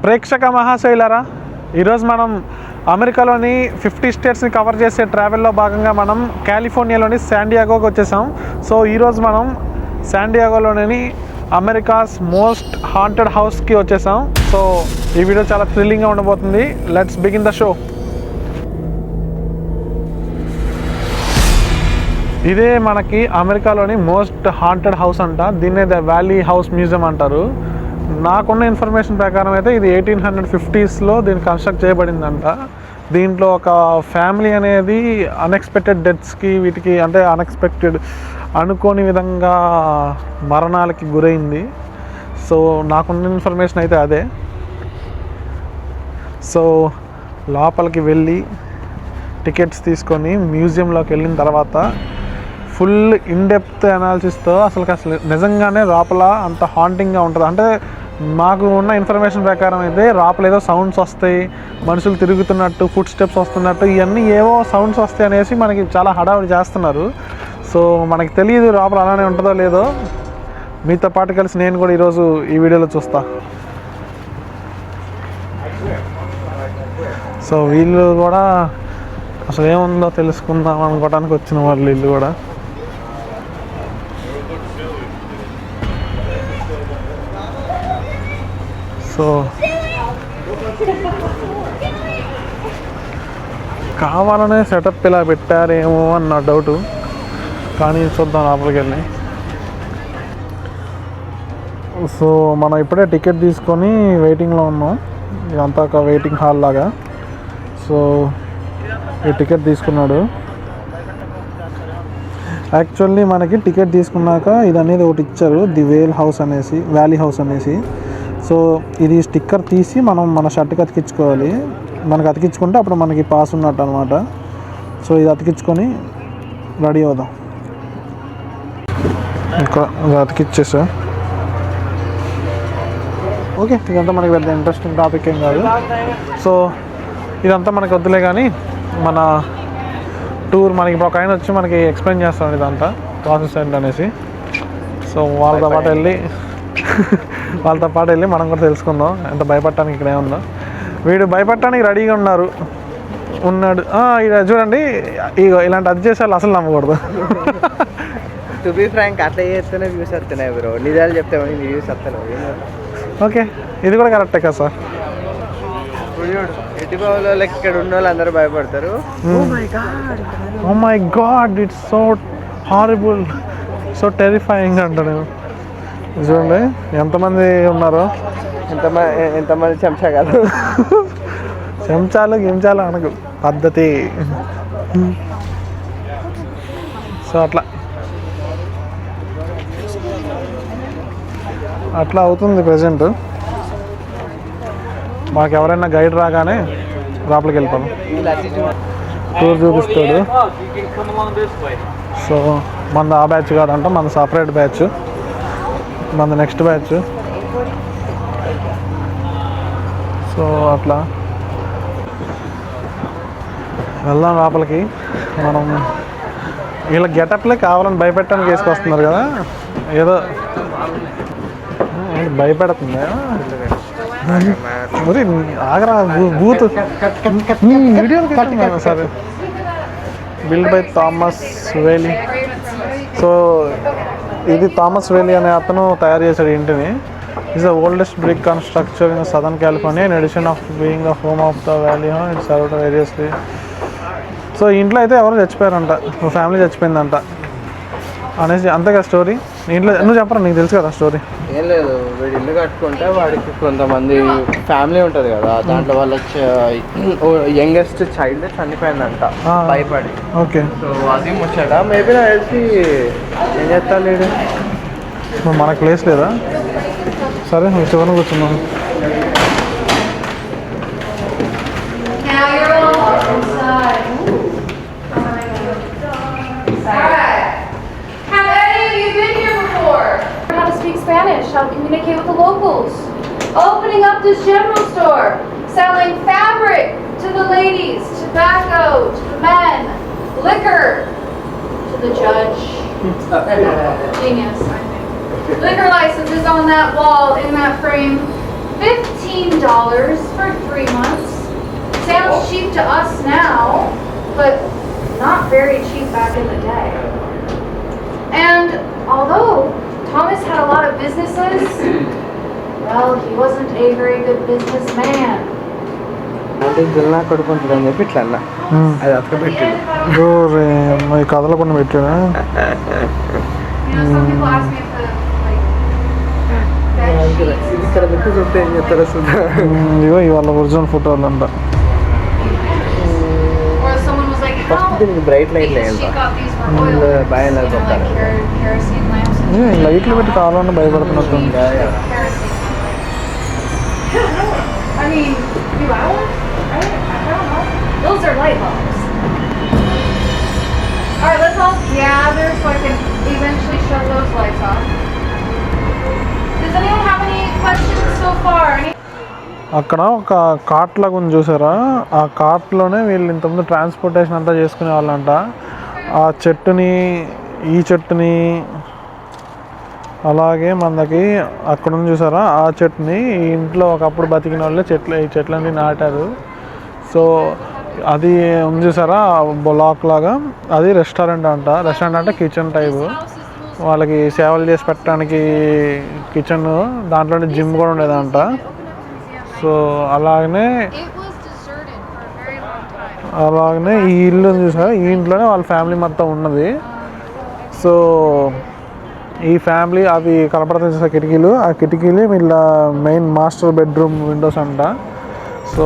ప్రేక్షక మహాశైలరా, ఈరోజు మనం అమెరికాలోని 50 స్టేట్స్ని కవర్ చేసే ట్రావెల్లో భాగంగా మనం కాలిఫోర్నియాలోని శాండియాగోకి వచ్చేసాం. సో ఈరోజు మనం శాండియాగోలోని అమెరికాస్ మోస్ట్ హాంటెడ్ హౌస్కి వచ్చేసాం. సో ఈ వీడియో చాలా థ్రిల్లింగ్గా ఉండబోతుంది. Let's begin the show. ఇదే మనకి అమెరికాలోని మోస్ట్ హాంటెడ్ హౌస్ అంట. దీన్నే ద వ్యాలీ హౌస్ మ్యూజియం అంటారు. నాకున్న ఇన్ఫర్మేషన్ ప్రకారం అయితే ఇది 1850స్లో దీన్ని కన్స్ట్రక్ట్ చేయబడిందంట. దీంట్లో ఒక ఫ్యామిలీ అనేది అన్ఎక్స్పెక్టెడ్ డెత్స్కి వీటికి అంటే అన్ఎక్స్పెక్టెడ్ అనుకోని విధంగా మరణాలకి గురైంది. సో నాకున్న ఇన్ఫర్మేషన్ అయితే అదే. సో లోపలికి వెళ్ళి టికెట్స్ తీసుకొని మ్యూజియంలోకి వెళ్ళిన తర్వాత ఫుల్ ఇన్డెప్త్ అనాలిసిస్తో అసలు నిజంగానే లోపల అంత హాంటింగ్గా ఉంటుంది. అంటే మాకు ఉన్న ఇన్ఫర్మేషన్ ప్రకారం అయితే లోపల ఏదో సౌండ్స్ వస్తాయి, మనుషులు తిరుగుతున్నట్టు, ఫుట్ స్టెప్స్ వస్తున్నట్టు, ఇవన్నీ ఏవో సౌండ్స్ వస్తాయి అనేసి మనకి చాలా హడావుడి చేస్తున్నారు. సో మనకి తెలియదు లోపల అలానే ఉంటుందో లేదో. మీతో పాటు కలిసి నేను కూడా ఈరోజు ఈ వీడియోలో చూస్తా. సో వీళ్ళు కూడా అసలు ఏముందో తెలుసుకుందాం అనుకోవడానికి వచ్చిన వాళ్ళు వీళ్ళు కూడా. సో కావాలనే సెటప్ ఇలా పెట్టారేమో అన్న డౌటు, కానీ చూద్దాం లోపలికి వెళ్ళి. సో మనం ఇప్పుడే టికెట్ తీసుకొని వెయిటింగ్లో ఉన్నాం. ఇదంతా ఒక వెయిటింగ్ హాల్ లాగా. సో ఈ టికెట్ తీసుకున్నాడు. యాక్చువల్లీ మనకి టికెట్ తీసుకున్నాక ఇది అనేది ఒకటి ఇచ్చారు, ది వ్యాలీ హౌస్ అనేసి. సో ఇది స్టిక్కర్ తీసి మనం మన షర్ట్కి అతికించుకోవాలి. మనకు అతికించుకుంటే అప్పుడు మనకి పాస్ ఉన్నట్టు అనమాట. సో ఇది అతికించుకొని రెడీ అవుదాం. ఇంకా అతికిచ్చేసా. ఓకే, ఇదంతా మనకి పెద్ద ఇంట్రెస్టింగ్ టాపిక్ ఏం కాదు. సో ఇదంతా మనకి వద్దులే, కానీ మన టూర్ మనకి ఇప్పుడు ఒక ఆయన వచ్చి మనకి ఎక్స్ప్లెయిన్ చేస్తాడు ఇదంతా ప్రాసెస్ ఏంటనేసి. సో వాళ్ళతో పాటు వెళ్ళి మనం కూడా తెలుసుకుందాం ఎంత భయపడటానికి ఇక్కడ ఏముందో. వీడు భయపడటానికి రెడీగా ఉన్నాడు. చూడండి, ఇలాంటి అది చేసే అసలు నమ్మకూడదు. టు బి ఫ్రాంక్, అట్లా చేస్తేనే వ్యూస్ వస్తున్నాయి బ్రో. నిజాలు చెప్తే వ్యూస్ వస్తున్నాయి. ఓకే, ఇది కూడా కరెక్టే కదా సార్. ఎటుబాబులో ఇక్కడ ఉన్న వాళ్ళు అందరూ భయపడతారు. Oh my God, it's so horrible, so terrifying అంటాను. చూడండి ఎంతమంది ఉన్నారో, ఎంతమంది చెంచాలు గించాలు అనకు పద్ధతి. సో అట్లా అవుతుంది ప్రజెంట్. మాకు ఎవరైనా గైడ్ రాగానే లోపలికి వెళ్ళిపోతాం. టూర్ చూపిస్తాడు. సో మన ఆ బ్యాచ్ కాదంట, మన సపరేట్ బ్యాచ్, మన నెక్స్ట్ బ్యాచ్. సో అట్లా వెళ్దాం లోపలికి. మనం వీళ్ళ గెటప్లే కావాలని భయపెట్టడానికి వేసుకొస్తున్నారు కదా. ఏదో భయపెడుతుందా మరి ఆగరా బూత్ వీడియో సరే. Build by Thomas wavy. So ఇది థామస్ వేలీ అనే అతను తయారు చేశాడు ఇంటిని. Is the oldest brick కన్స్ట్రక్చర్ in southern California in addition of being the home of the valley it served variously. So ఇంట్లో అయితే ఎవరు చచ్చిపోయారంట, ఫ్యామిలీ చచ్చిపోయిందంట అనేసి, అంతేగా స్టోరీ. ఇంట్లో నువ్వు చెప్పరా, నీకు తెలుసు కదా స్టోరీ. ఏం లేదు, వీడు ఇల్లు కట్టుకుంటే వాడికి కొంతమంది ఫ్యామిలీ ఉంటుంది కదా, దాంట్లో వాళ్ళ యంగెస్ట్ చైల్డ్ చనిపోయిందంట భయపడి. ఓకే, సో అది ముచ్చట. మేబీ నాకు తెలిసి ఏం చేస్తా లేడు, మనకు ప్లేస్ లేదా. సరే నువ్వు చివరిని కూర్చున్నాను. Spanish, how to communicate with the locals. Opening up this general store, selling fabric to the ladies, tobacco to the men, liquor to the judge. Genius, I think. Liquor license is on that wall in that frame. $15 for 3 months. Sounds cheap to us now, but not very cheap back in the day. And although Thomas had a lot of businesses, well, he wasn't a very good businessman. అంటే దుల్నా కొడుకుంటుంది అని చెప్పి ఇట్లా అన్న అది అతకబెట్టాడు. మరి కదలకుండా పెట్టాడా? You know, some people ask me if the bed sheets. ఇది ఇక్కడ పెట్టి చూస్తే ఏం చెప్తారో చూద్దాం. ఇవో ఇవాళ ఒరిజినల్ ఫోటోలు అంట. Or someone was like, first how? దీనికి బ్రైట్ లైట్ Because లేదు she got these for oil. బాగా You know, like kerosene lamps. and లైట్లు పెట్టి కావాలని భయపడుతున్నట్టు. kerosene lamps. I mean, you buy one? I don't know. Those are light bulbs. Alright, let's all gather so I can eventually shut those lights off. Does anyone have any questions so far? అక్కడ ఒక cart లాగా ఉంది చూసారా, ఆ కార్ట్లోనే వీళ్ళు ఇంతకుముందు transportation అంతా చేసుకునే వాళ్ళంట. ఆ చెట్టుని ఈ చెట్టుని అలాగే మనకి అక్కడ ఉంది చూసారా, ఆ చెట్టుని ఈ ఇంట్లో ఒకప్పుడు బతికిన వాళ్ళే ఈ చెట్లన్నీ నాటారు. సో అది ఉంది చూసారా బ్లాక్ లాగా, అది రెస్టారెంట్ అంట. రెస్టారెంట్ అంటే కిచెన్ టైపు, వాళ్ళకి సేవలు చేసి పెట్టడానికి కిచెన్, దాంట్లోనే జిమ్ కూడా ఉండేదంట. సో అలాగనే ఈ ఇల్లు చూసారా, ఈ ఇంట్లోనే వాళ్ళ ఫ్యామిలీ మొత్తం ఉన్నది. సో ఈ ఫ్యామిలీ అవి కనపడుతుంది చూసా కిటికీలు, ఆ కిటికీలు వీళ్ళ మెయిన్ మాస్టర్ బెడ్రూమ్ విండోస్ అంట. సో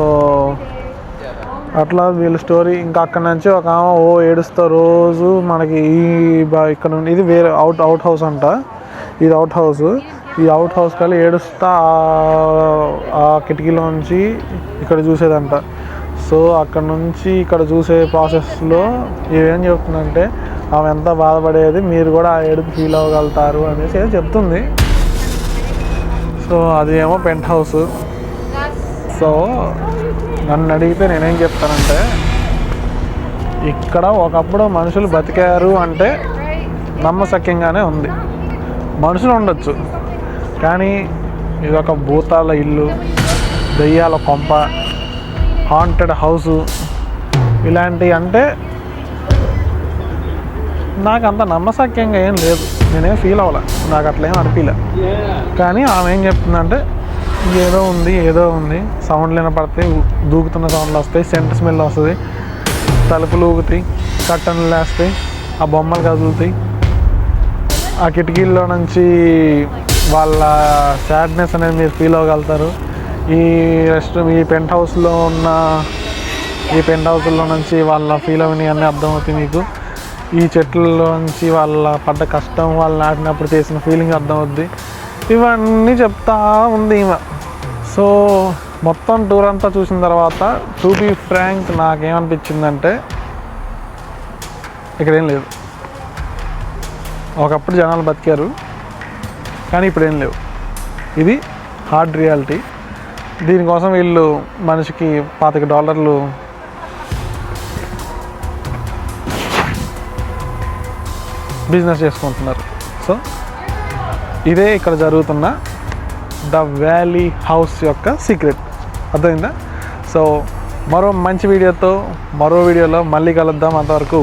అట్లా వీళ్ళ స్టోరీ. ఇంకా అక్కడ నుంచి ఒక ఆమె ఏడుస్తా రోజు మనకి ఇక్కడ నుండి, ఇది వేరే అవుట్ హౌస్ అంట, ఇది అవుట్ హౌస్. ఈ అవుట్ హౌస్ కల్లా ఏడుస్తా ఆ కిటికీలో నుంచి ఇక్కడ చూసేదంట. సో అక్కడ నుంచి ఇక్కడ చూసే ప్రాసెస్లో ఏం చెప్తుందంటే ఆమె ఎంత బాధపడేది, మీరు కూడా ఆ ఏడుపు ఫీల్ అవ్వగలుగుతారు అనేసి ఏదో చెప్తుంది. సో అది ఏమో పెంట్ హౌస్. సో నన్ను అడిగితే నేనేం చెప్తానంటే, ఇక్కడ ఒకప్పుడు మనుషులు బతికారు అంటే నమ్మశక్యంగానే ఉంది. మనుషులు ఉండొచ్చు, కానీ ఇదొక భూతాల ఇల్లు, దెయ్యాల కొంప, హాంటెడ్ హౌసు ఇలాంటివి అంటే నాకు అంత నమ్మశక్యంగా ఏం లేదు. నేనేం ఫీల్ అవ్వలే, నాకు అట్లా ఏం అనిపించలే. కానీ ఆమె ఏం చెప్తుందంటే ఏదో ఉంది, సౌండ్లు వినపడతాయి, దూకుతున్న సౌండ్లు వస్తాయి, సెంట్ స్మెల్ వస్తుంది, తలుపులు ఊగుతాయి, కట్టన్లు లేస్తాయి, ఆ బొమ్మలు కదులుతాయి, ఆ కిటికీల్లో నుంచి వాళ్ళ సాడ్నెస్ అనేది మీరు ఫీల్ అవ్వగలుగుతారు. ఈ పెంట్ హౌస్లో నుంచి వాళ్ళ ఫీల్ అవన్నీ అన్నీ అర్థమవుతాయి మీకు. ఈ చెట్లలో నుంచి వాళ్ళ పడ్డ కష్టం, వాళ్ళు నాటినప్పుడు చేసిన ఫీలింగ్ అర్థమవుద్ది. ఇవన్నీ చెప్తా ఉంది ఈమె. సో మొత్తం టూర్ అంతా చూసిన తర్వాత టు బీ ఫ్రాంక్ నాకేమనిపించిందంటే ఇక్కడేం లేదు. ఒకప్పుడు జనాలు బతికారు, కానీ ఇప్పుడేం లేవు. ఇది హార్డ్ రియాలిటీ. దీనికోసం వీళ్ళు మనిషికి $25 బిజినెస్ చేసుకుంటున్నారు. సో ఇదే ఇక్కడ జరుగుతున్న ద వ్యాలీ హౌస్ యొక్క సీక్రెట్. అర్థమైందా? సో మరో మంచి వీడియోలో మళ్ళీ కలుద్దాం. అంతవరకు